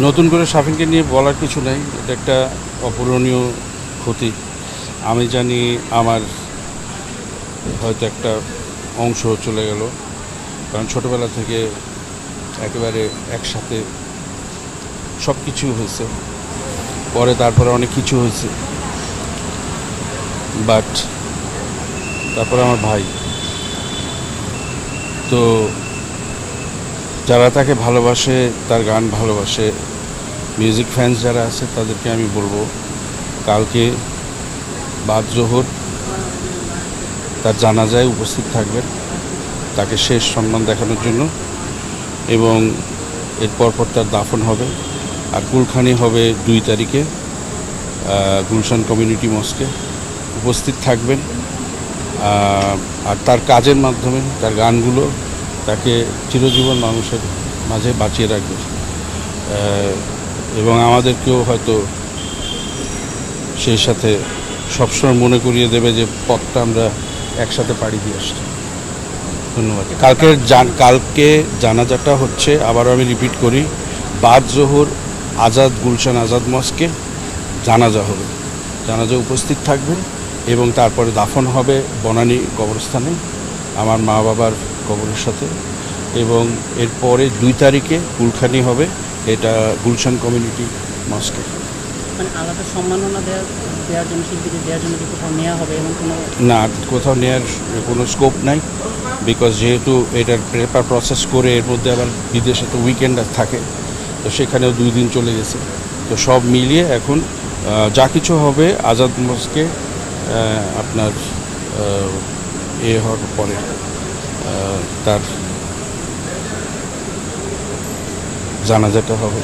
নতুন করে শাফিনকে নিয়ে বলার কিছু নাই, এটা একটা অপূরণীয় ক্ষতি। আমি জানি আমার হয়তো একটা অংশ চলে গেল, কারণ ছোটোবেলা থেকে একেবারে একসাথে সব কিছু হয়েছে, পরে তারপরে অনেক কিছু হয়েছে, বাট তারপরে আমার ভাই। তো যারা তাকে ভালোবাসে, তার গান ভালোবাসে, মিউজিক ফ্যান্স যারা আছে, তাদেরকে আমি বলবো কালকে বাদ জোহর তার জানাজায় উপস্থিত থাকবেন, তাকে শেষ সম্মান দেখানোর জন্য। এবং এরপর তার দাফন হবে। আর কুলখানি হবে 2 তারিখে গুলশান কমিউনিটি মস্কে। উপস্থিত থাকবেন। আর তার কাজের মাধ্যমে, তার গানগুলো তাকে চিরজীবন মানুষের মাঝে বাঁচিয়ে রাখবে, এবং আমাদেরকেও হয়তো সেই সাথে সবসময় মনে করিয়ে দেবে যে পথটা আমরা একসাথে পাড়ি দিয়ে আসছি। ধন্যবাদ। কালকে জানাজাটা হচ্ছে, আবারও আমি রিপিট করি, বাদ জোহর আজাদ গুলশান আজাদ মস্কে জানাজা হবে। জানাজা উপস্থিত থাকবেন এবং তারপরে দাফন হবে বনানী কবরস্থানে, আমার মা বাবার কবরের সাথে। এবং এরপরে 2 তারিখে কুলখানি হবে, এটা গুলশান কমিউনিটি মস্কে। মানে আলাদা সম্মাননা দেওয়ার জন্য, শিল্পীদের দেওয়ার জন্য কি কোথাও নেওয়া হবে এমন কোনো? না, কোথাও নেওয়ার কোনো স্কোপ নাই, বিকজ যেহেতু এটার পেপার প্রসেস করে এর মধ্যে আবার বিদেশে তো উইকেন্ড থাকে, তো সেখানেও 2 দিন চলে গেছে। তো সব মিলিয়ে এখন যা কিছু হবে আজাদ মস্কে আপনার হওয়ার পরে তার জানাজাটা হবে।